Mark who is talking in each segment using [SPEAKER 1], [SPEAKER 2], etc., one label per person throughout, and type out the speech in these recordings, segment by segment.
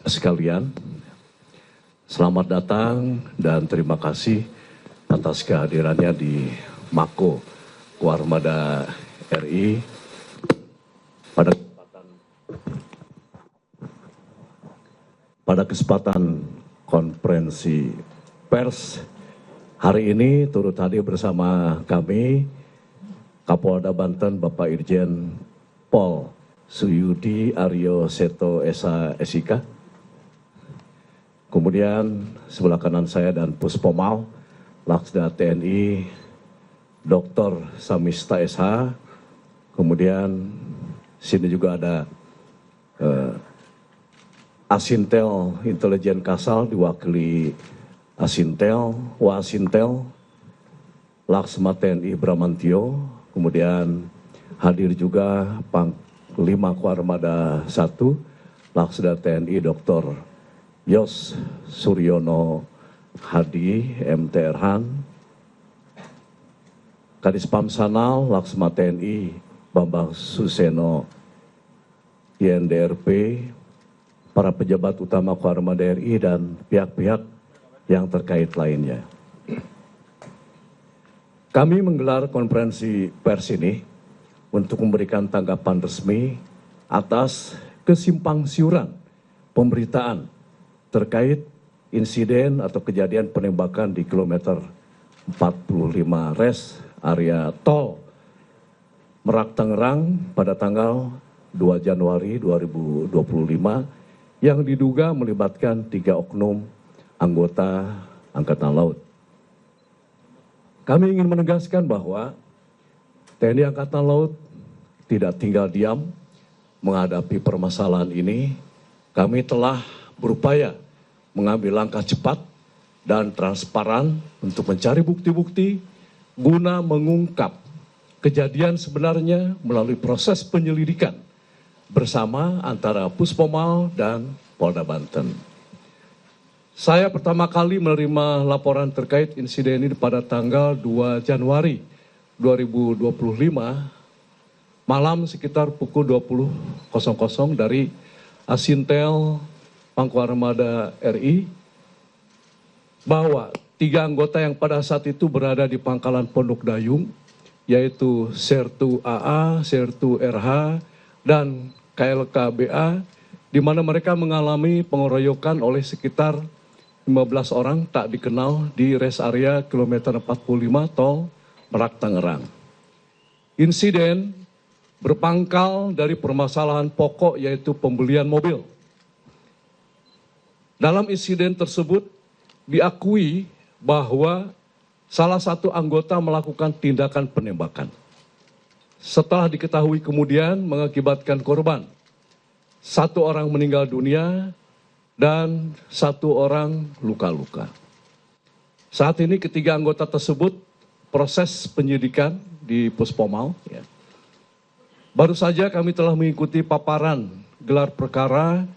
[SPEAKER 1] sekalian, selamat datang dan terima kasih atas kehadirannya di Mako Koarmada RI pada kesempatan konferensi pers hari ini. Turut hadir bersama kami Kapolda Banten Bapak Irjen Pol Suyudi Aryo Seto SIK. Kemudian sebelah kanan saya dan Puspomal Laksda TNI Dr. Samista SH. Kemudian sini juga ada Asintel Intelijen Kasal diwakili Asintel, Wasintel, Laksma TNI Bramantio. Kemudian hadir juga Panglima Koarmada 1 Laksda TNI Dr. Yos Suryono Hadi MTRhan, Kadis Pamsanal Laksma TNI Bambang Suseno INDRP, para pejabat utama Koarmada RI dan pihak-pihak yang terkait lainnya. Kami menggelar konferensi pers ini untuk memberikan tanggapan resmi atas kesimpangsiuran pemberitaan terkait insiden atau kejadian penembakan di kilometer 45 res area tol Merak Tangerang pada tanggal 2 Januari 2025 yang diduga melibatkan 3 oknum anggota Angkatan Laut. Kami ingin menegaskan bahwa TNI Angkatan Laut tidak tinggal diam menghadapi permasalahan ini. Kami telah berupaya mengambil langkah cepat dan transparan untuk mencari bukti-bukti guna mengungkap kejadian sebenarnya melalui proses penyelidikan bersama antara Puspomal dan Polda Banten. Saya pertama kali menerima laporan terkait insiden ini pada tanggal 2 Januari 2025 malam sekitar pukul 20.00 dari Asintel Pangkoarmada RI bahwa 3 anggota yang pada saat itu berada di Pangkalan Pondok Dayung, yaitu Sertu AA, Sertu RH, dan KLKBA, di mana mereka mengalami pengeroyokan oleh sekitar 15 orang tak dikenal di rest area kilometer 45 tol Merak Tangerang. Insiden berpangkal dari permasalahan pokok yaitu pembelian mobil. Dalam insiden tersebut diakui bahwa salah satu anggota melakukan tindakan penembakan. Setelah diketahui kemudian mengakibatkan korban. 1 orang meninggal dunia dan 1 orang luka-luka. Saat ini ketiga anggota tersebut proses penyidikan di Puspomal. Baru saja kami telah mengikuti paparan gelar perkara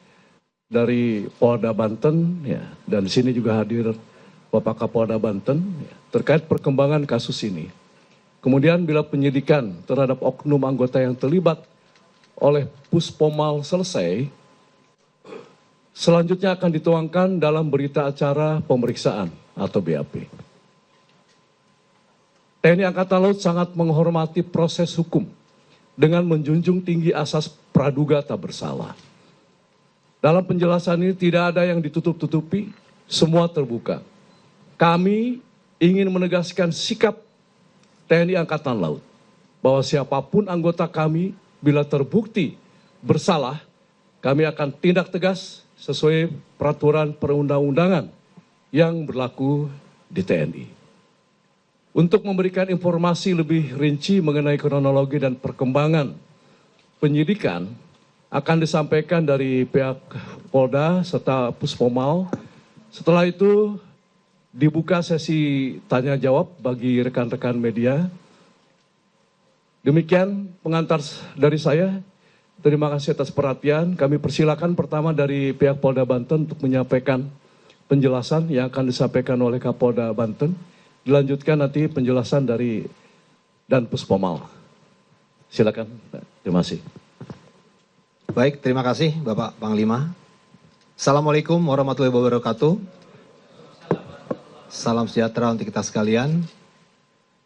[SPEAKER 1] dari Polda Banten, dan di sini juga hadir Bapak Kapolda Banten terkait perkembangan kasus ini. Kemudian bila penyidikan terhadap oknum anggota yang terlibat oleh Puspomal selesai, selanjutnya akan dituangkan dalam berita acara pemeriksaan atau BAP. TNI Angkatan Laut sangat menghormati proses hukum dengan menjunjung tinggi asas praduga tak bersalah. Dalam penjelasan ini tidak ada yang ditutup-tutupi, semua terbuka. Kami ingin menegaskan sikap TNI Angkatan Laut bahwa siapapun anggota kami bila terbukti bersalah, kami akan tindak tegas sesuai peraturan perundang-undangan yang berlaku di TNI. Untuk memberikan informasi lebih rinci mengenai kronologi dan perkembangan penyidikan akan disampaikan dari pihak Polda serta Puspomal. Setelah itu dibuka sesi tanya jawab bagi rekan-rekan media. Demikian pengantar dari saya. Terima kasih atas perhatian. Kami persilakan pertama dari pihak Polda Banten untuk menyampaikan penjelasan yang akan disampaikan oleh Kapolda Banten. Dilanjutkan nanti penjelasan dari Dan Puspomal. Silakan. Terima kasih.
[SPEAKER 2] Baik, terima kasih Bapak Panglima. Assalamualaikum warahmatullahi wabarakatuh. Salam sejahtera untuk kita sekalian.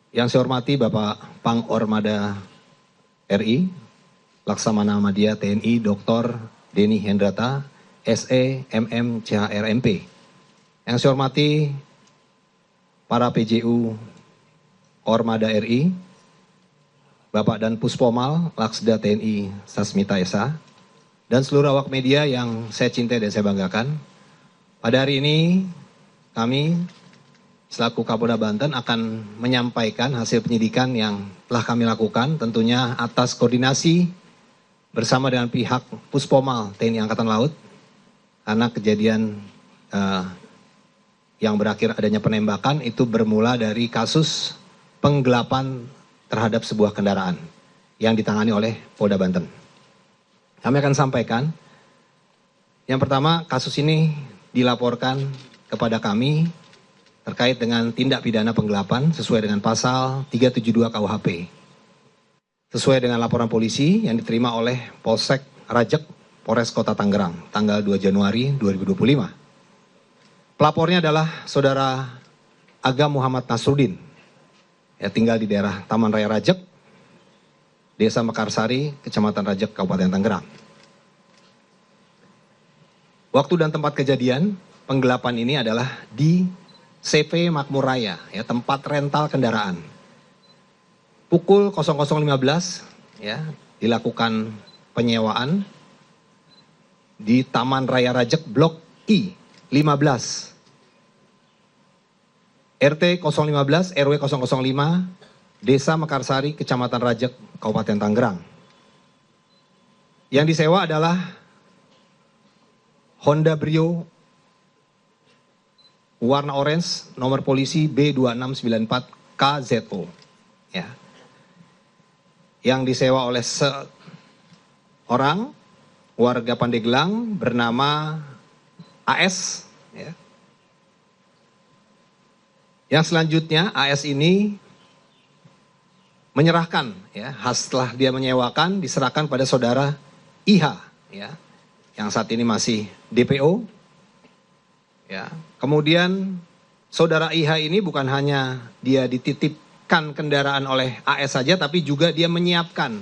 [SPEAKER 2] Yang saya hormati Bapak Pangormada RI, Laksamana Madya TNI Dr. Denny Hendrata, SE MM CHR MP. Yang saya hormati para PJU Ormada RI, Bapak Dan Puspomal, Laksda TNI Sasmita Esa, dan seluruh awak media yang saya cintai dan saya banggakan. Pada hari ini kami selaku Kapolda Banten akan menyampaikan hasil penyidikan yang telah kami lakukan, tentunya atas koordinasi bersama dengan pihak Puspomal TNI Angkatan Laut, karena kejadian yang berakhir adanya penembakan itu bermula dari kasus penggelapan terhadap sebuah kendaraan yang ditangani oleh Polda Banten. Kami akan sampaikan, yang pertama, kasus ini dilaporkan kepada kami terkait dengan tindak pidana penggelapan sesuai dengan pasal 372 KUHP. Sesuai dengan laporan polisi yang diterima oleh Polsek Rajek, Polres Kota Tangerang, tanggal 2 Januari 2025. Pelapornya adalah Saudara Agam Muhammad Nasruddin, ya, tinggal di daerah Taman Raya Rajek, Desa Mekarsari, Kecamatan Rajek, Kabupaten Tangerang. Waktu dan tempat kejadian penggelapan ini adalah di CV Makmur Raya, ya, tempat rental kendaraan. Pukul 00.15 ya, dilakukan penyewaan di Taman Raya Rajek Blok I 15. RT 015 RW 005 Desa Mekarsari, Kecamatan Rajek, Kabupaten Tangerang. Yang disewa adalah Honda Brio warna orange, nomor polisi B2694 KZO. Ya. Yang disewa oleh seorang warga Pandeglang bernama AS. Ya. Yang selanjutnya AS ini menyerahkan, ya, setelah dia menyewakan diserahkan pada saudara IH, ya, yang saat ini masih DPO. Ya, kemudian saudara IH ini bukan hanya dia dititipkan kendaraan oleh AS saja, tapi juga dia menyiapkan,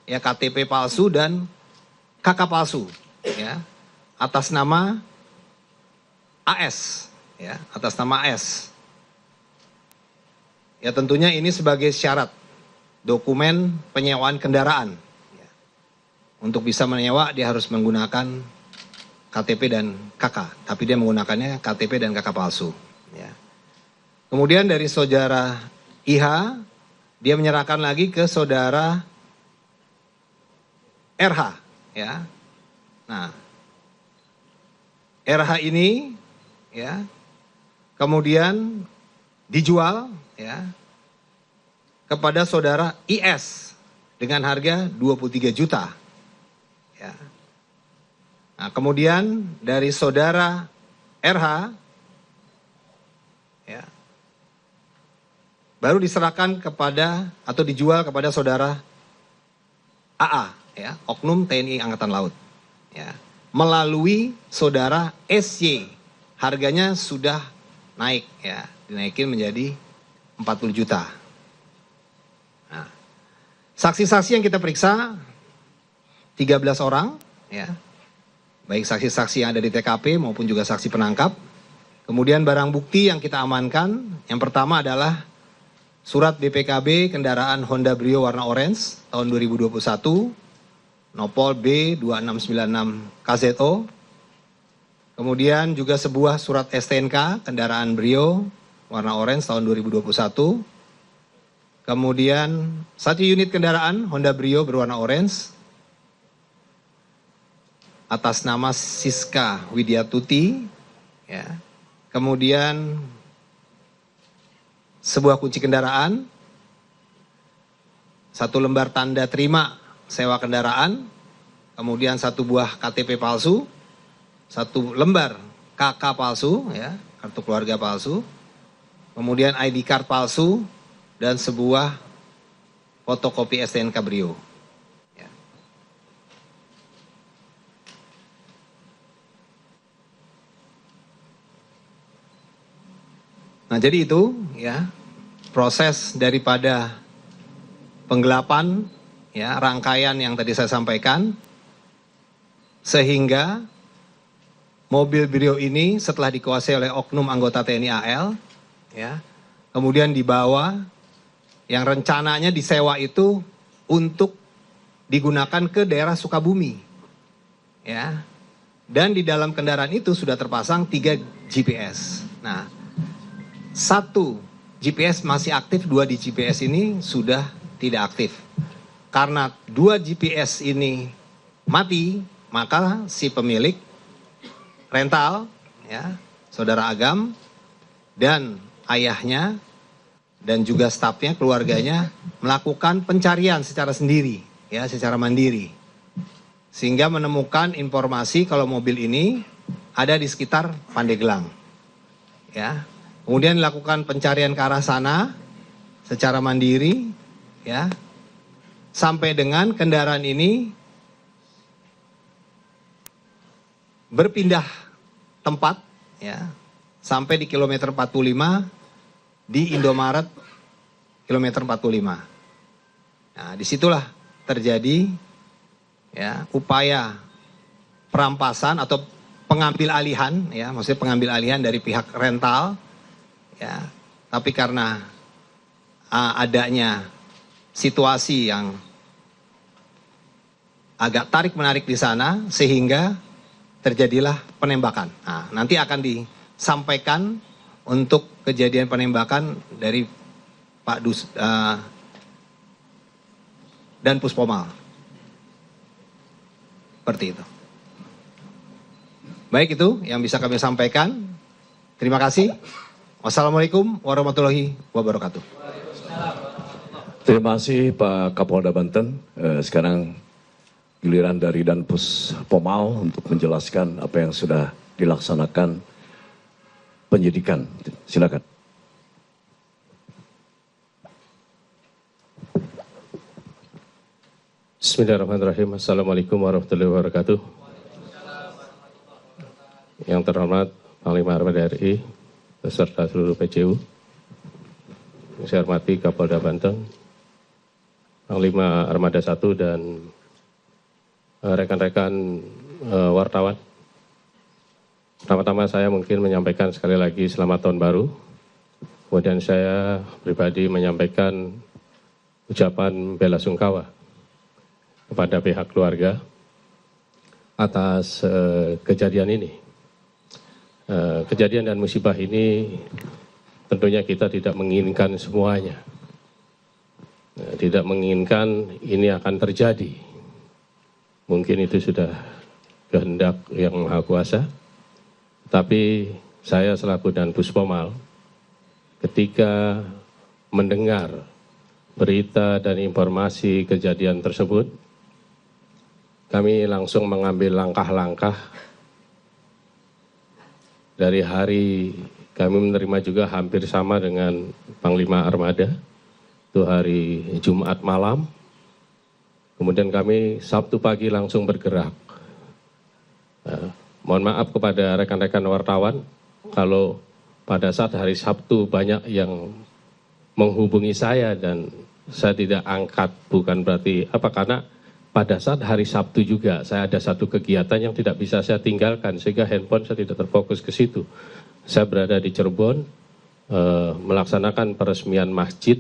[SPEAKER 2] ya, KTP palsu dan KK palsu, ya, atas nama AS, ya, atas nama AS. Ya, tentunya ini sebagai syarat dokumen penyewaan kendaraan. Ya. Untuk bisa menyewa dia harus menggunakan KTP dan KK, tapi dia menggunakannya KTP dan KK palsu. Ya. Kemudian dari saudara IH, dia menyerahkan lagi ke saudara RH. Ya. Nah, RH ini, ya, kemudian dijual, ya, kepada saudara IS dengan harga 23 juta. Ya. Nah, kemudian dari saudara RH, ya, baru diserahkan kepada atau dijual kepada saudara AA, ya, Oknum TNI Angkatan Laut, ya, melalui saudara SY. Harganya sudah naik, ya, dinaikin menjadi 40 juta. Nah, saksi-saksi yang kita periksa 13 orang, ya. Baik saksi-saksi yang ada di TKP maupun juga saksi penangkap. Kemudian barang bukti yang kita amankan, yang pertama adalah surat BPKB kendaraan Honda Brio warna orange tahun 2021, Nopol B2696 KZO. Kemudian juga sebuah surat STNK kendaraan Brio warna orange tahun 2021. Kemudian 1 unit kendaraan Honda Brio berwarna orange atas nama Siska Widyatuti, ya. Kemudian sebuah kunci kendaraan, 1 lembar tanda terima sewa kendaraan, kemudian 1 buah KTP palsu, 1 lembar KK palsu, ya, kartu keluarga palsu, kemudian ID card palsu, dan sebuah fotokopi STNK Brio. Nah, jadi itu ya proses daripada penggelapan ya, rangkaian yang tadi saya sampaikan, sehingga mobil Brio ini setelah dikuasai oleh oknum anggota TNI AL ya, kemudian dibawa, yang rencananya disewa itu untuk digunakan ke daerah Sukabumi ya. Dan di dalam kendaraan itu sudah terpasang 3 GPS. Nah, 1 GPS masih aktif, 2 di GPS ini sudah tidak aktif. Karena 2 GPS ini mati, maka si pemilik rental ya, Saudara Agam dan ayahnya dan juga stafnya, keluarganya melakukan pencarian secara sendiri ya, secara mandiri. Sehingga menemukan informasi kalau mobil ini ada di sekitar Pandeglang. Ya. Kemudian dilakukan pencarian ke arah sana secara mandiri ya. Sampai dengan kendaraan ini berpindah tempat ya, sampai di kilometer 45 di Indomaret kilometer 45. Nah, disitulah terjadi ya upaya perampasan atau pengambil alihan ya, maksudnya pengambil alihan dari pihak rental ya, tapi karena adanya situasi yang agak tarik-menarik di sana sehingga terjadilah penembakan. Nah, nanti akan disampaikan untuk kejadian penembakan dari Pak dan Puspomal. Seperti itu. Baik, itu yang bisa kami sampaikan. Terima kasih. Wassalamualaikum warahmatullahi wabarakatuh.
[SPEAKER 1] Terima kasih Pak Kapolda Banten. Sekarang giliran dari Dan Puspomal untuk menjelaskan apa yang sudah dilaksanakan penyidikan. Silakan.
[SPEAKER 3] Bismillahirrahmanirrahim. Assalamualaikum warahmatullahi wabarakatuh. Yang terhormat Panglima Armada RI beserta seluruh PCU, yang saya hormati Kapolda Banten, Panglima Armada 1 dan rekan-rekan wartawan. Pertama-tama saya mungkin menyampaikan sekali lagi selamat tahun baru. Kemudian saya pribadi menyampaikan ucapan bela sungkawa kepada pihak keluarga atas kejadian ini. Kejadian dan musibah ini tentunya kita tidak menginginkan semuanya. Tidak menginginkan ini akan terjadi. Mungkin itu sudah kehendak yang Maha Kuasa. Tapi saya selaku Dan Puspomal, ketika mendengar berita dan informasi kejadian tersebut, kami langsung mengambil langkah-langkah. Dari hari kami menerima juga hampir sama dengan Panglima Armada, itu hari Jumat malam. Kemudian kami Sabtu pagi langsung bergerak. Mohon maaf kepada rekan-rekan wartawan, kalau pada saat hari Sabtu banyak yang menghubungi saya dan saya tidak angkat, bukan berarti apa, karena pada saat hari Sabtu juga saya ada satu kegiatan yang tidak bisa saya tinggalkan sehingga handphone saya tidak terfokus ke situ. Saya berada di Cirebon melaksanakan peresmian masjid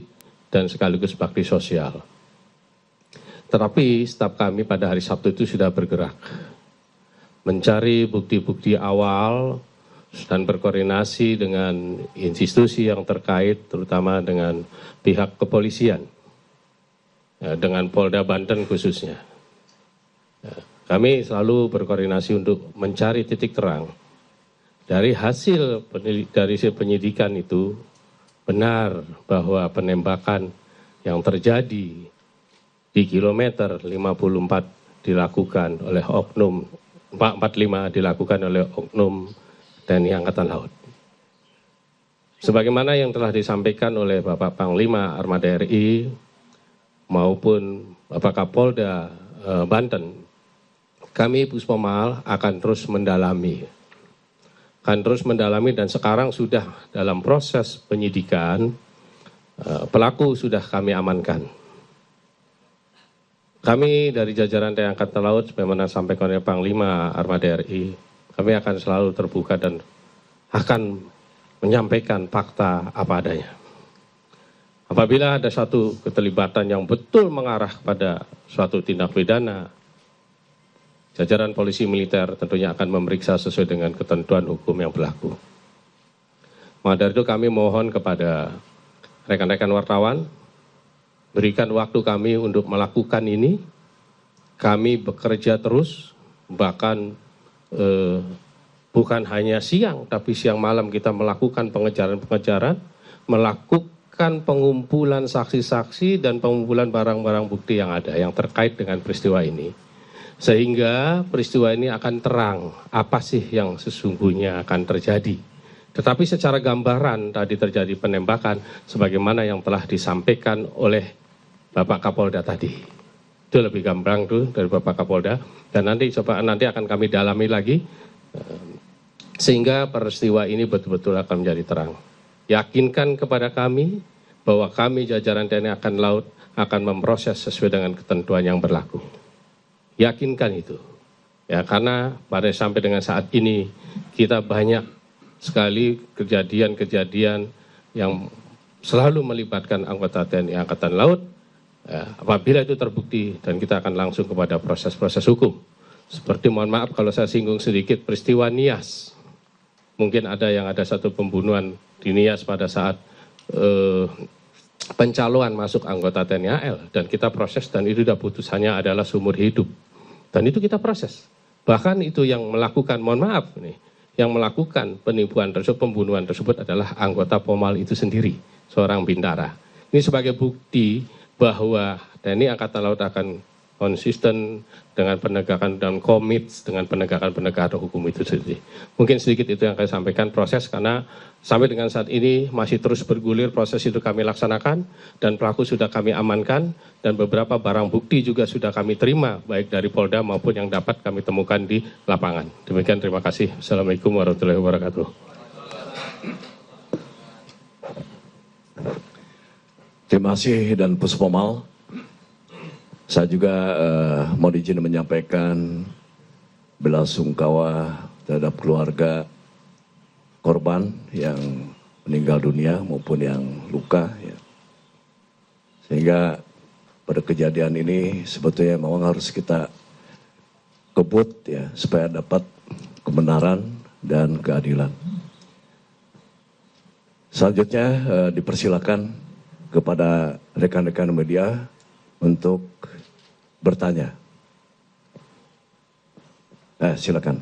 [SPEAKER 3] dan sekaligus bakti sosial. Tetapi staf kami pada hari Sabtu itu sudah bergerak mencari bukti-bukti awal dan berkoordinasi dengan institusi yang terkait, terutama dengan pihak kepolisian. Dengan Polda Banten khususnya. Kami selalu berkoordinasi untuk mencari titik terang. Dari hasil penyidikan itu, benar bahwa penembakan yang terjadi di kilometer 54 dilakukan oleh oknum, 445 dilakukan oleh oknum TNI Angkatan Laut. Sebagaimana yang telah disampaikan oleh Bapak Panglima Armada RI, maupun Bapak Kapolda Banten, kami Puspomal akan terus mendalami akan terus mendalami dan sekarang sudah dalam proses penyidikan. Pelaku sudah kami amankan. Kami dari jajaran TNI Angkatan Laut, sebagaimana sampaikan oleh Panglima Armada RI, kami akan selalu terbuka dan akan menyampaikan fakta apa adanya. Apabila ada satu keterlibatan yang betul mengarah pada suatu tindak pidana, jajaran polisi militer tentunya akan memeriksa sesuai dengan ketentuan hukum yang berlaku. Maka dari itu kami mohon kepada rekan-rekan wartawan, berikan waktu kami untuk melakukan ini. Kami bekerja terus, bahkan bukan hanya siang, tapi siang malam kita melakukan pengejaran-pengejaran, melakukan pengumpulan saksi-saksi dan pengumpulan barang-barang bukti yang ada, yang terkait dengan peristiwa ini. Sehingga peristiwa ini akan terang, apa sih yang sesungguhnya akan terjadi. Tetapi secara gambaran tadi terjadi penembakan, sebagaimana yang telah disampaikan oleh Bapak Kapolda tadi. Itu lebih gampang tuh dari Bapak Kapolda, dan nanti akan kami dalami lagi sehingga peristiwa ini betul-betul akan menjadi terang. Yakinkan kepada kami bahwa kami jajaran TNI Angkatan Laut akan memproses sesuai dengan ketentuan yang berlaku. Yakinkan itu. Ya, karena sampai dengan saat ini kita banyak sekali kejadian-kejadian yang selalu melibatkan anggota TNI Angkatan Laut. Ya, apabila itu terbukti dan kita akan langsung kepada proses-proses hukum. Seperti mohon maaf kalau saya singgung sedikit peristiwa Nias. Mungkin ada satu pembunuhan di Nias pada saat pencalonan masuk anggota TNI AL, dan kita proses, dan itu sudah putusannya adalah seumur hidup. Dan itu kita proses. Bahkan itu yang melakukan, mohon maaf nih, yang melakukan penipuan tersebut, pembunuhan tersebut adalah anggota Pomal itu sendiri, seorang bintara. Ini sebagai bukti bahwa TNI Angkatan Laut akan konsisten dengan penegakan dan komit dengan penegakan hukum itu sendiri. Mungkin sedikit itu yang saya sampaikan proses, karena sampai dengan saat ini masih terus bergulir proses itu kami laksanakan, dan pelaku sudah kami amankan, dan beberapa barang bukti juga sudah kami terima, baik dari Polda maupun yang dapat kami temukan di lapangan. Demikian, terima kasih. Assalamualaikum warahmatullahi wabarakatuh.
[SPEAKER 1] Terima kasih dan Puspomal. Saya juga mau izin menyampaikan belasungkawa terhadap keluarga korban yang meninggal dunia maupun yang luka. Ya. Sehingga pada kejadian ini sebetulnya memang harus kita kebut ya supaya dapat kebenaran dan keadilan. Selanjutnya dipersilakan kepada rekan-rekan media untuk bertanya. Silakan.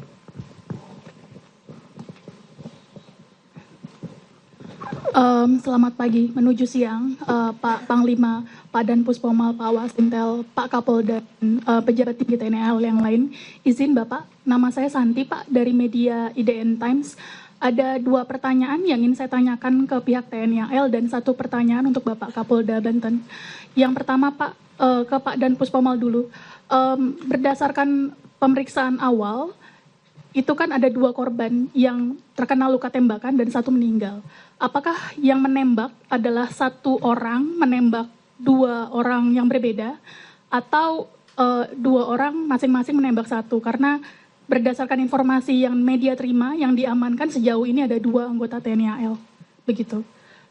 [SPEAKER 4] Selamat pagi menuju siang, Pak Panglima, Pak Dan Puspomal, Pak Wasintel, Pak Kapolda, dan pejabat tinggi TNI AL yang lain. Izin Bapak, nama saya Santi Pak dari media IDN Times. Ada 2 pertanyaan yang ingin saya tanyakan ke pihak TNI AL dan 1 pertanyaan untuk Bapak Kapolda Banten. Yang pertama Pak, ke Pak Dan Puspomal dulu. Berdasarkan pemeriksaan awal, itu kan ada 2 korban yang terkena luka tembakan dan 1 meninggal. Apakah yang menembak adalah 1 orang menembak 2 orang yang berbeda, atau 2 orang masing-masing menembak 1? Karena berdasarkan informasi yang media terima, yang diamankan sejauh ini ada 2 anggota TNI AL. Begitu.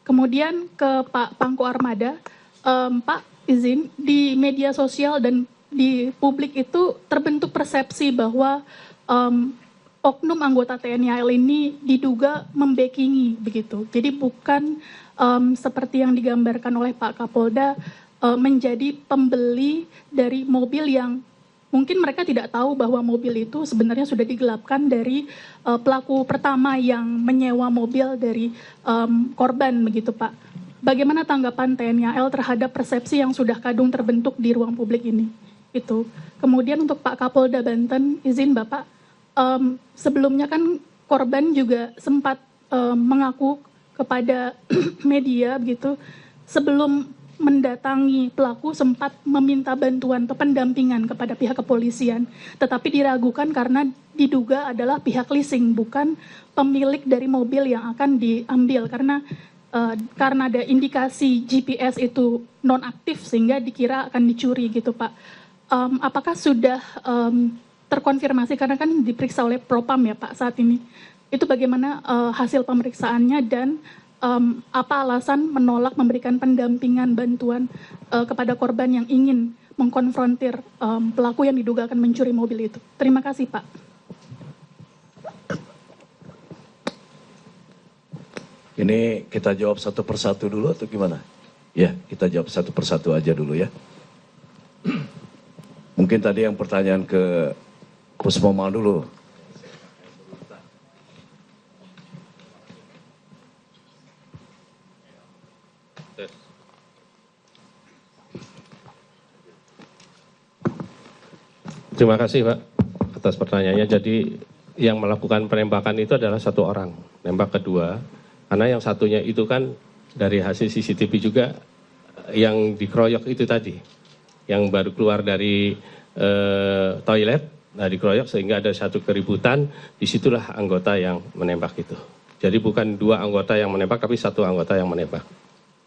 [SPEAKER 4] Kemudian ke Pak Pangko Armada, Pak izin, di media sosial dan di publik itu terbentuk persepsi bahwa oknum anggota TNI AL ini diduga membackingi begitu. Jadi bukan seperti yang digambarkan oleh Pak Kapolda menjadi pembeli dari mobil yang mungkin mereka tidak tahu bahwa mobil itu sebenarnya sudah digelapkan dari pelaku pertama yang menyewa mobil dari korban begitu Pak. Bagaimana tanggapan TNI AL terhadap persepsi yang sudah kadung terbentuk di ruang publik ini? Itu. Kemudian untuk Pak Kapolda Banten, izin Bapak, sebelumnya kan korban juga sempat mengaku kepada media begitu, sebelum mendatangi pelaku sempat meminta bantuan atau pendampingan kepada pihak kepolisian, tetapi diragukan karena diduga adalah pihak leasing, bukan pemilik dari mobil yang akan diambil, karena ada indikasi GPS itu nonaktif sehingga dikira akan dicuri gitu Pak. Apakah sudah terkonfirmasi, karena kan diperiksa oleh Propam ya Pak saat ini, itu bagaimana hasil pemeriksaannya, dan apa alasan menolak memberikan pendampingan bantuan kepada korban yang ingin mengkonfrontir pelaku yang diduga akan mencuri mobil itu? Terima kasih Pak.
[SPEAKER 1] Ini kita jawab satu persatu dulu atau gimana? Ya, kita jawab satu persatu aja dulu ya. Mungkin tadi yang pertanyaan ke Puspomal dulu.
[SPEAKER 3] Terima kasih Pak atas pertanyaannya. Jadi yang melakukan penembakan itu adalah satu orang, nembak kedua. Karena yang satunya itu kan dari hasil CCTV juga yang dikeroyok itu tadi, yang baru keluar dari toilet, nah dikeroyok sehingga ada satu keributan, disitulah anggota yang menembak itu. Jadi bukan dua anggota yang menembak, tapi satu anggota yang menembak.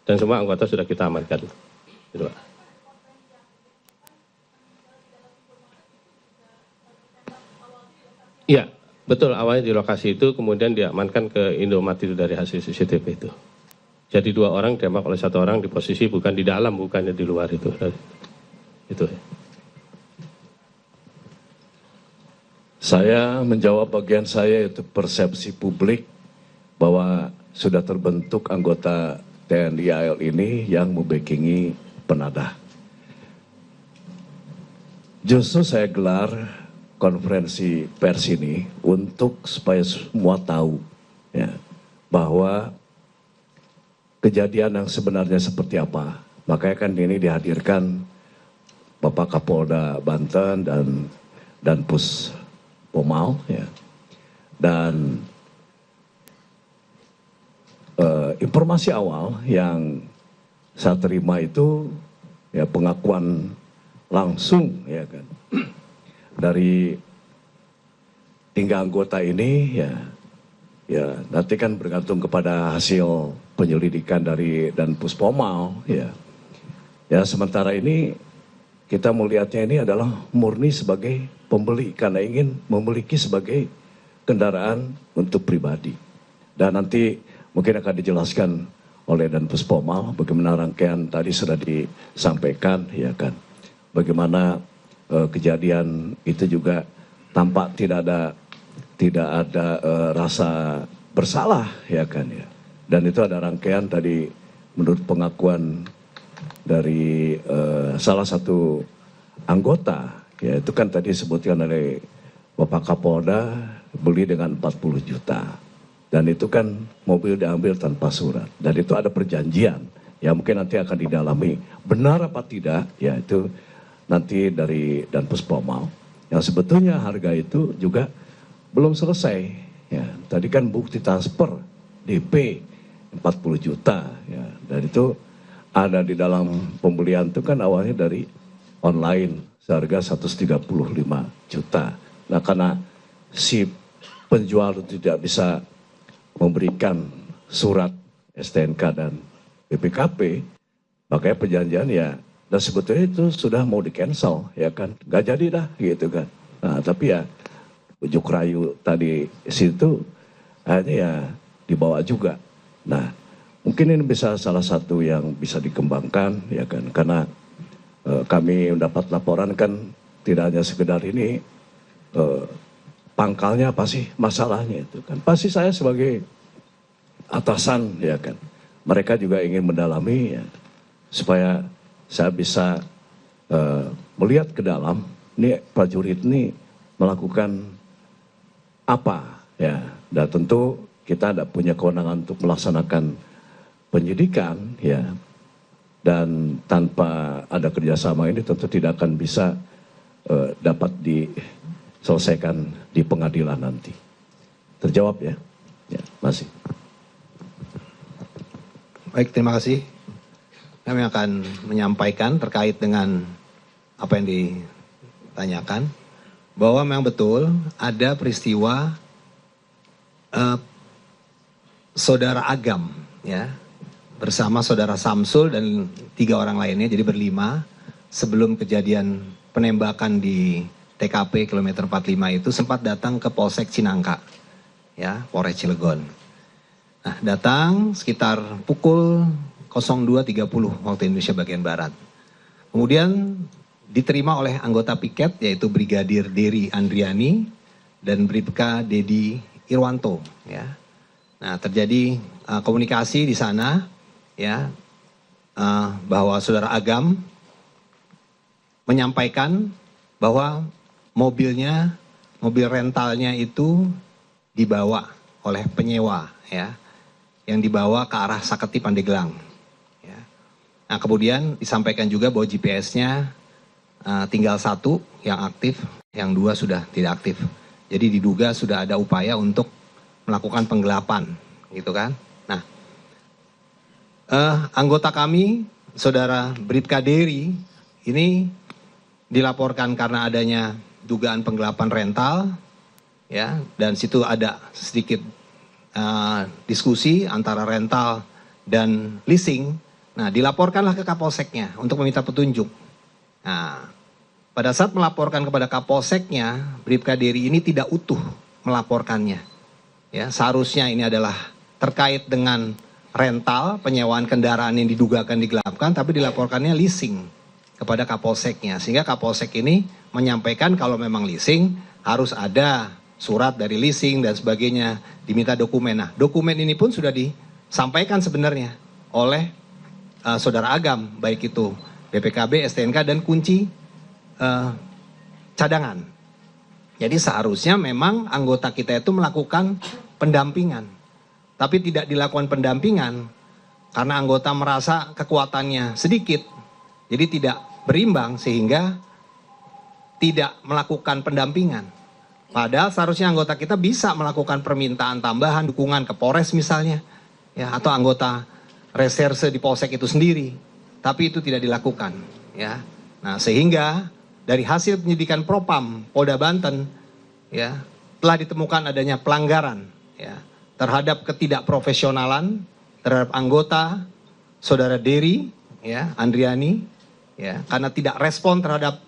[SPEAKER 3] Dan semua anggota sudah kita amankan. Gitu, Pak. Iya, betul, awalnya di lokasi itu, kemudian diamankan ke Indomaret itu dari hasil CCTV itu. Jadi dua orang ditembak oleh satu orang di posisi bukan di dalam, bukannya di luar itu. Itu.
[SPEAKER 1] Saya menjawab bagian saya, yaitu persepsi publik bahwa sudah terbentuk anggota TNI AL ini yang membackingi penadah. Justru saya gelar konferensi pers ini untuk supaya semua tahu ya, bahwa kejadian yang sebenarnya seperti apa. Makanya kan ini dihadirkan Bapak Kapolda Banten dan Puspomal ya. Dan informasi awal yang saya terima itu ya pengakuan langsung ya kan dari 3 anggota ini ya nanti kan bergantung kepada hasil penyelidikan dari dan Puspomal ya. Ya sementara ini kita melihatnya ini adalah murni sebagai pembeli karena ingin memiliki sebagai kendaraan untuk pribadi. Dan nanti mungkin akan dijelaskan oleh dan Puspomal bagaimana rangkaian tadi sudah disampaikan ya kan. Bagaimana kejadian itu juga tampak tidak ada rasa bersalah ya kan ya. Dan itu ada rangkaian tadi menurut pengakuan dari salah satu anggota ya, itu kan tadi disebutkan oleh Bapak Kapolda beli dengan 40 juta. Dan itu kan mobil diambil tanpa surat. Dan itu ada perjanjian. Ya mungkin nanti akan didalami. Benar apa tidak, ya itu nanti dari dan Puspomal. Yang sebetulnya harga itu juga belum selesai. Ya, tadi kan bukti transfer DP 40 juta. Ya, dan itu ada di dalam pembelian itu kan awalnya dari online seharga 135 juta. Nah karena si penjual itu tidak bisa memberikan surat STNK dan BPKP, makanya perjanjian ya, dan sebetulnya itu sudah mau di cancel ya kan, nggak jadi dah gitu kan. Nah tapi ya ujuk rayu tadi situ akhirnya ya dibawa juga. Nah mungkin ini bisa salah satu yang bisa dikembangkan ya kan, karena kami mendapat laporan kan tidak hanya sekedar ini pangkalnya apa sih masalahnya itu kan. Pasti saya sebagai atasan ya kan, mereka juga ingin mendalami ya, supaya saya bisa melihat ke dalam ini prajurit ini melakukan apa ya. Dan tentu kita tidak punya kewenangan untuk melaksanakan penyidikan ya, dan tanpa ada kerjasama ini tentu tidak akan bisa dapat diselesaikan di pengadilan nanti. Terjawab ya? Ya, masih.
[SPEAKER 2] Baik, terima kasih. Kami akan menyampaikan terkait dengan apa yang ditanyakan. bahwa memang betul ada peristiwa saudara Agam ya bersama saudara Samsul dan 3 orang lainnya, jadi berlima, sebelum kejadian penembakan di TKP kilometer 45 itu sempat datang ke Polsek Cinangka ya, Polres Cilegon. Nah, datang sekitar pukul 02.30 waktu Indonesia bagian Barat. Kemudian diterima oleh anggota piket yaitu Brigadir Dery Andriani dan Bribka Dedi Irwanto ya. Nah, terjadi komunikasi di sana ya, bahwa saudara Agam menyampaikan bahwa mobil rentalnya itu dibawa oleh penyewa ya, yang dibawa ke arah Saketi Pandeglang ya. Nah, kemudian disampaikan juga bahwa GPS-nya tinggal 1 yang aktif, yang 2 sudah tidak aktif. Jadi diduga sudah ada upaya untuk melakukan penggelapan, gitu kan. Nah, anggota kami, saudara Bribka Dery, ini dilaporkan karena adanya dugaan penggelapan rental, ya, dan situ ada sedikit diskusi antara rental dan leasing. Nah, dilaporkanlah ke Kapolseknya untuk meminta petunjuk. Nah, pada saat melaporkan kepada Kapolseknya, Bribka Dery ini tidak utuh melaporkannya. Ya, seharusnya ini adalah terkait dengan rental, penyewaan kendaraan yang diduga akan digelapkan, tapi dilaporkannya leasing kepada Kapolseknya. Sehingga Kapolsek ini menyampaikan kalau memang leasing harus ada surat dari leasing dan sebagainya, diminta dokumen. Nah, dokumen ini pun sudah disampaikan sebenarnya oleh saudara Agam, baik itu BPKB, STNK, dan kunci cadangan. Jadi seharusnya memang anggota kita itu melakukan pendampingan. Tapi tidak dilakukan pendampingan karena anggota merasa kekuatannya sedikit. Jadi tidak berimbang sehingga tidak melakukan pendampingan. Padahal seharusnya anggota kita bisa melakukan permintaan tambahan, dukungan ke Polres misalnya, ya, atau anggota reserse di Polsek itu sendiri. Tapi itu tidak dilakukan, ya. Nah, sehingga dari hasil penyidikan Propam Polda Banten, ya, telah ditemukan adanya pelanggaran, ya, terhadap ketidakprofesionalan terhadap anggota saudara Dery, ya, Andriani, ya, karena tidak respon terhadap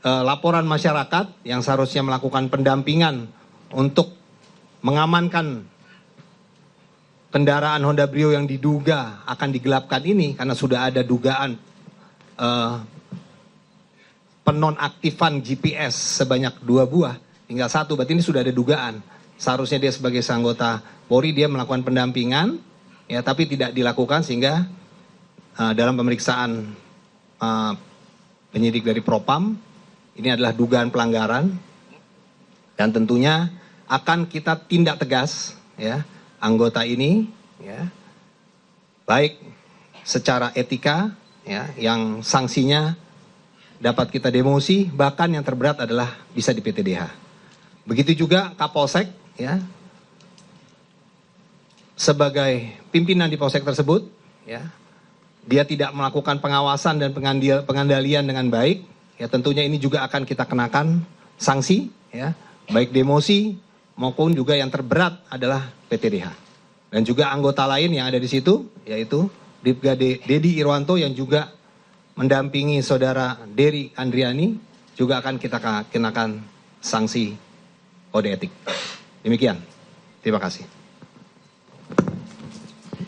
[SPEAKER 2] laporan masyarakat yang seharusnya melakukan pendampingan untuk mengamankan kendaraan Honda Brio yang diduga akan digelapkan ini, karena sudah ada dugaan penonaktifan GPS sebanyak 2 buah, tinggal 1, berarti ini sudah ada dugaan. Seharusnya dia sebagai anggota Polri dia melakukan pendampingan, ya, tapi tidak dilakukan sehingga dalam pemeriksaan penyidik dari Propam ini adalah dugaan pelanggaran dan tentunya akan kita tindak tegas, ya, anggota ini, ya, baik secara etika, ya, yang sanksinya dapat kita demosi, bahkan yang terberat adalah bisa di PTDH. Begitu juga Kapolsek, ya, sebagai pimpinan di Polsek tersebut, ya, dia tidak melakukan pengawasan dan pengandalian dengan baik, ya, tentunya ini juga akan kita kenakan sanksi, ya, baik demosi maupun juga yang terberat adalah PTDH. Dan juga anggota lain yang ada di situ, yaitu Bribka Dedi Irwanto yang juga mendampingi saudara Dery Andriani, juga akan kita kenakan sanksi kode etik. Demikian. Terima kasih.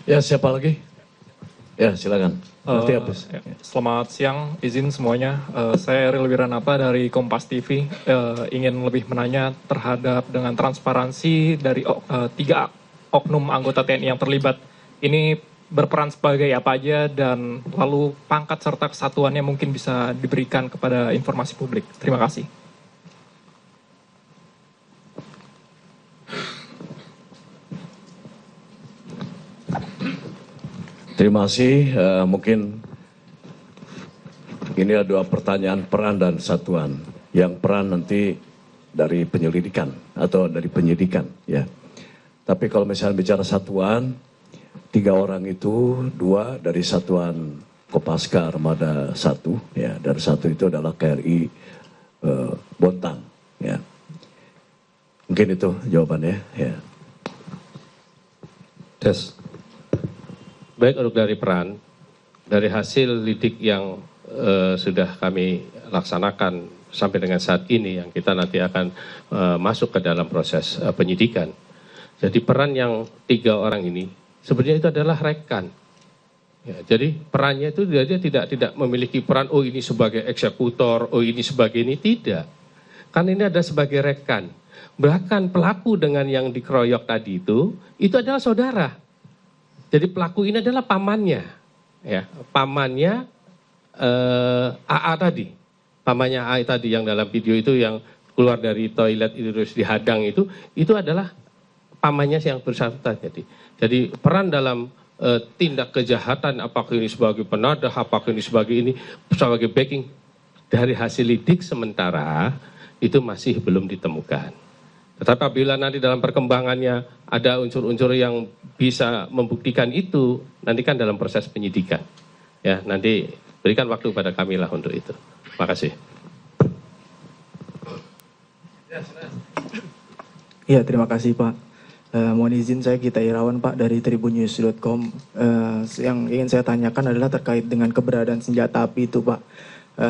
[SPEAKER 1] Ya, siapa lagi? Ya, silakan. Nanti habis.
[SPEAKER 5] Selamat siang, izin semuanya. Saya Eril Wiranapa dari Kompas TV. Ingin lebih menanya terhadap dengan transparansi dari 3 oknum anggota TNI yang terlibat. Ini berperan sebagai apa aja dan lalu pangkat serta kesatuannya mungkin bisa diberikan kepada informasi publik. Terima kasih.
[SPEAKER 1] Terima kasih. Mungkin ini ada 2 pertanyaan peran dan satuan. Yang peran nanti dari penyelidikan atau dari penyidikan, ya. Tapi kalau misalnya bicara satuan, 3 orang itu 2 dari satuan Kopaska Armada 1, ya, dan 1 itu adalah KRI Bontang, Ya. Mungkin itu jawabannya. Ya.
[SPEAKER 3] Tes. Baik untuk dari peran, dari hasil lidik yang sudah kami laksanakan sampai dengan saat ini yang kita nanti akan masuk ke dalam proses penyidikan. Jadi peran yang 3 orang ini sebenarnya itu adalah rekan. Ya, jadi perannya itu dia tidak memiliki peran, oh ini sebagai eksekutor, oh ini sebagai ini, tidak. Kan ini ada sebagai rekan. Bahkan pelaku dengan yang dikeroyok tadi itu adalah saudara. Jadi pelaku ini adalah pamannya, ya, pamannya AA tadi, pamannya AA tadi yang dalam video itu yang keluar dari toilet itu terus dihadang itu adalah pamannya yang bersangkutan. Jadi peran dalam tindak kejahatan, apakah ini sebagai penadah, apakah ini sebagai backing, dari hasil lidik sementara itu masih belum ditemukan. Tetapi apabila nanti dalam perkembangannya ada unsur-unsur yang bisa membuktikan itu, nanti kan dalam proses penyidikan. Ya, nanti berikan waktu pada kami lah untuk itu. Terima kasih.
[SPEAKER 6] Iya, terima kasih Pak. Mohon izin saya Gita Irawan Pak dari tribunnews.com. Yang ingin saya tanyakan adalah terkait dengan keberadaan senjata api itu Pak.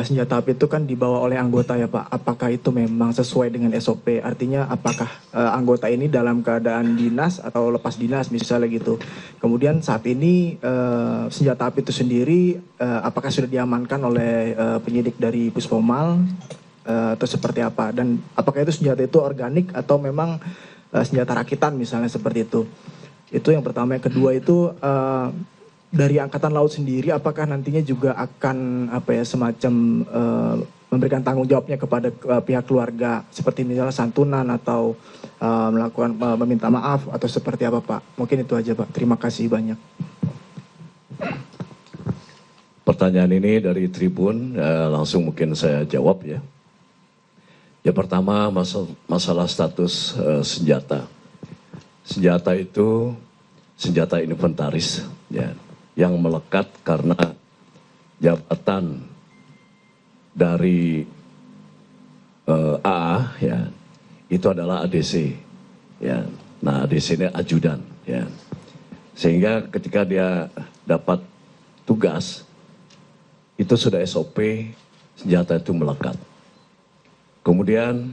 [SPEAKER 6] Senjata api itu kan dibawa oleh anggota ya Pak. Apakah itu memang sesuai dengan SOP? Artinya apakah anggota ini dalam keadaan dinas atau lepas dinas misalnya gitu. Kemudian saat ini senjata api itu sendiri apakah sudah diamankan oleh penyidik dari Puspomal atau seperti apa? Dan apakah itu senjata itu organik atau memang senjata rakitan misalnya seperti itu? Itu yang pertama. Yang kedua itu dari Angkatan Laut sendiri apakah nantinya juga akan semacam memberikan tanggung jawabnya kepada pihak keluarga seperti misalnya santunan atau melakukan meminta maaf atau seperti apa Pak? Mungkin itu aja Pak. Terima kasih banyak.
[SPEAKER 1] Pertanyaan ini dari Tribun, langsung mungkin saya jawab ya. Ya pertama masalah status senjata. Senjata itu senjata inventaris ya, yang melekat karena jabatan dari AA ya, itu adalah ADC ya. Nah ADC ini ajudan ya, sehingga ketika dia dapat tugas itu sudah SOP senjata itu melekat. Kemudian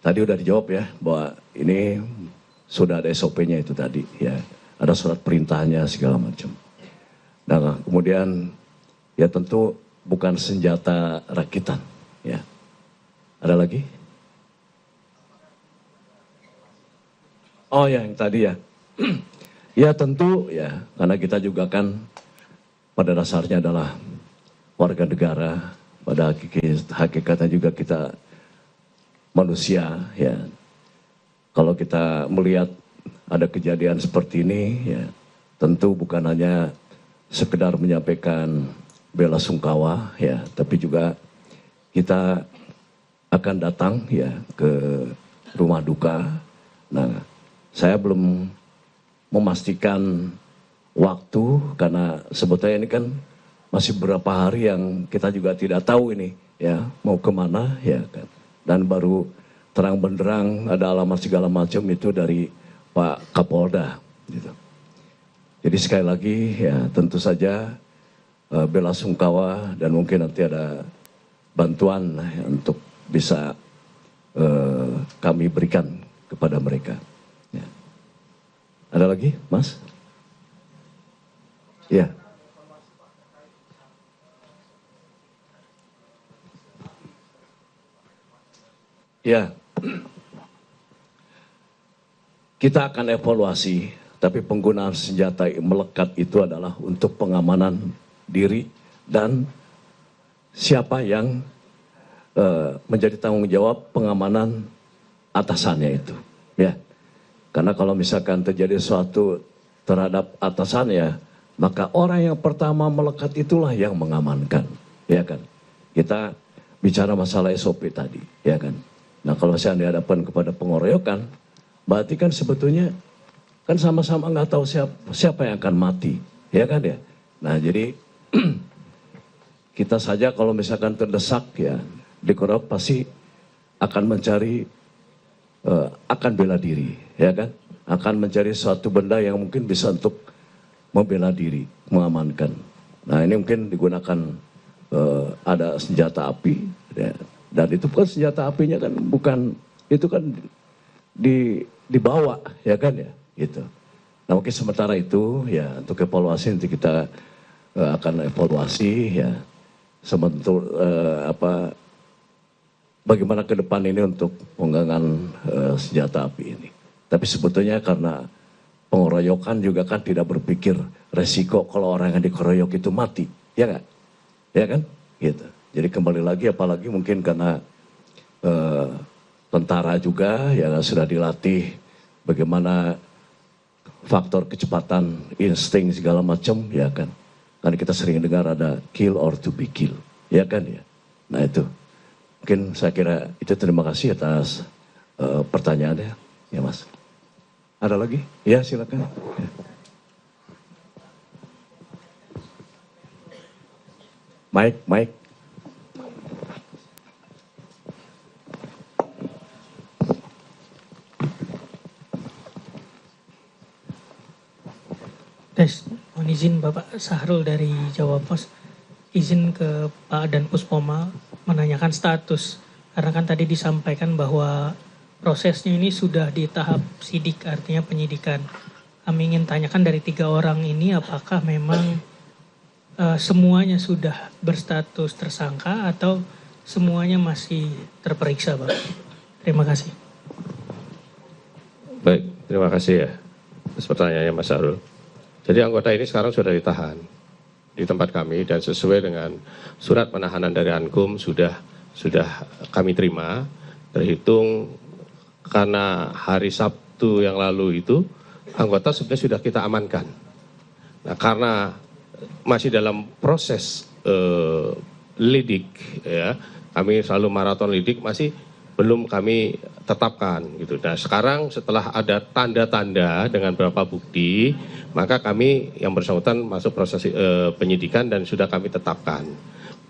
[SPEAKER 1] tadi udah dijawab ya bahwa ini sudah ada SOP-nya itu tadi ya, ada surat perintahnya segala macam. Nah kemudian ya tentu bukan senjata rakitan ya. Ada lagi? Oh ya yang tadi ya. Ya tentu ya, karena kita juga kan pada dasarnya adalah warga negara, pada hakikatnya juga kita manusia ya. Kalau kita melihat ada kejadian seperti ini ya, tentu bukan hanya sekedar menyampaikan bela sungkawa ya, tapi juga kita akan datang ya ke rumah duka. Nah, saya belum memastikan waktu karena sebetulnya ini kan masih beberapa hari yang kita juga tidak tahu ini ya mau kemana ya kan. Dan baru terang benderang ada alamat segala macam itu dari Pak Kapolda gitu. Jadi sekali lagi ya tentu saja bela sungkawa dan mungkin nanti ada bantuan ya, untuk bisa kami berikan kepada mereka. Ya. Ada lagi, Mas? Ya. Ya. Kita akan evaluasi, tapi penggunaan senjata melekat itu adalah untuk pengamanan diri dan siapa yang menjadi tanggung jawab pengamanan atasannya itu. Ya, karena kalau misalkan terjadi sesuatu terhadap atasannya, maka orang yang pertama melekat itulah yang mengamankan, ya kan? Kita bicara masalah SOP tadi, ya kan? Nah kalau saya dihadapkan kepada pengeroyokan, berarti kan sebetulnya kan sama-sama nggak tahu siapa yang akan mati, ya kan ya? Nah jadi kita saja kalau misalkan terdesak ya dikeroyok pasti akan mencari, akan bela diri, ya kan? Akan mencari suatu benda yang mungkin bisa untuk membela diri, mengamankan. Nah ini mungkin digunakan ada senjata api, ya. Dan itu bukan senjata apinya kan bukan, itu kan dibawa, ya kan ya, gitu. Nah mungkin sementara itu ya untuk evaluasi nanti kita akan evaluasi ya sebentar bagaimana ke depan ini untuk penggangan senjata api ini. Tapi sebetulnya karena pengeroyokan juga kan tidak berpikir resiko kalau orang yang dikeroyok itu mati, ya kan? Ya kan? Gitu. Jadi kembali lagi apalagi mungkin karena tentara juga yang sudah dilatih bagaimana faktor kecepatan, insting segala macam, ya kan? Karena kita sering dengar ada kill or to be kill, ya kan ya? Nah itu, mungkin saya kira itu. Terima kasih atas pertanyaannya, ya Mas. Ada lagi? Ya silakan. Ya. Mike.
[SPEAKER 7] Mohon izin Bapak Sahrul dari Jawa Pos, izin ke Pak Dan Puspomal menanyakan status. Karena kan tadi disampaikan bahwa prosesnya ini sudah di tahap sidik, artinya penyidikan. Kami ingin tanyakan dari 3 orang ini apakah memang semuanya sudah berstatus tersangka atau semuanya masih terperiksa, Pak? Terima kasih.
[SPEAKER 3] Baik, terima kasih ya atas pertanyaannya Mas Sahrul. Jadi anggota ini sekarang sudah ditahan di tempat kami dan sesuai dengan surat penahanan dari Ankum sudah kami terima, terhitung karena hari Sabtu yang lalu itu anggota sebenarnya sudah kita amankan. Nah karena masih dalam proses lidik ya, kami selalu maraton lidik masih belum kami tetapkan gitu. Nah sekarang setelah ada tanda-tanda dengan beberapa bukti, maka kami yang bersangkutan masuk proses penyidikan dan sudah kami tetapkan.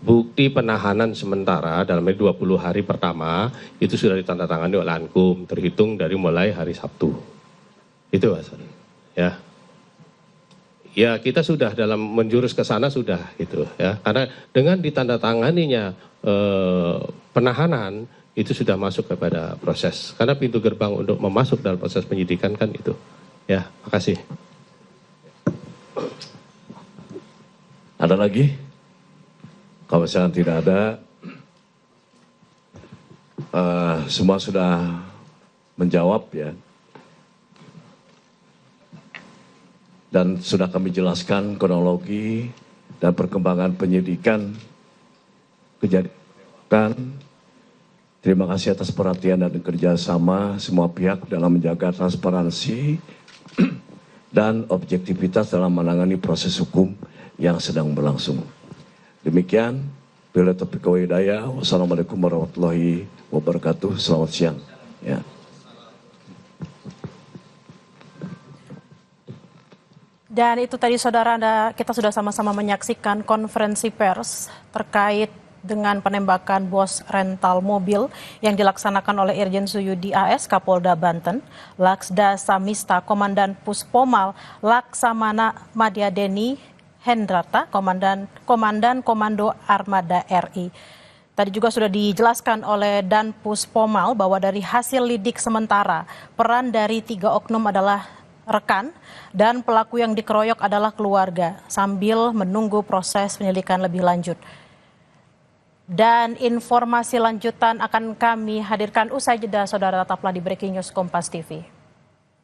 [SPEAKER 3] Bukti penahanan sementara dalam 20 hari pertama itu sudah ditandatangani oleh Ankum, terhitung dari mulai hari Sabtu. Itu Mas. Ya. Ya kita sudah dalam menjurus ke sana sudah gitu ya. Karena dengan ditandatanganinya penahanan itu sudah masuk kepada proses. Karena pintu gerbang untuk memasuk dalam proses penyidikan kan itu. Ya, makasih.
[SPEAKER 1] Ada lagi? Kalau misalnya tidak ada, semua sudah menjawab ya. Dan sudah kami jelaskan kronologi dan perkembangan penyidikan kejadian. Terima kasih atas perhatian dan kerjasama semua pihak dalam menjaga transparansi dan objektivitas dalam menangani proses hukum yang sedang berlangsung. Demikian, bila topik hidayah. Wassalamualaikum warahmatullahi wabarakatuh. Selamat siang. Ya.
[SPEAKER 8] Dan itu tadi saudara, kita sudah sama-sama menyaksikan konferensi pers terkait dengan penembakan bos rental mobil yang dilaksanakan oleh Irjen Suyudi AS Kapolda Banten, Laksda Samista Komandan Puspomal Laksamana Madyadeni Hendrata, Komandan Komando Armada RI. Tadi juga sudah dijelaskan oleh Dan Puspomal bahwa dari hasil lidik sementara peran dari 3 oknum adalah rekan dan pelaku yang dikeroyok adalah keluarga sambil menunggu proses penyelidikan lebih lanjut. Dan informasi lanjutan akan kami hadirkan usai jeda, saudara, tetaplah di Breaking News Kompas TV.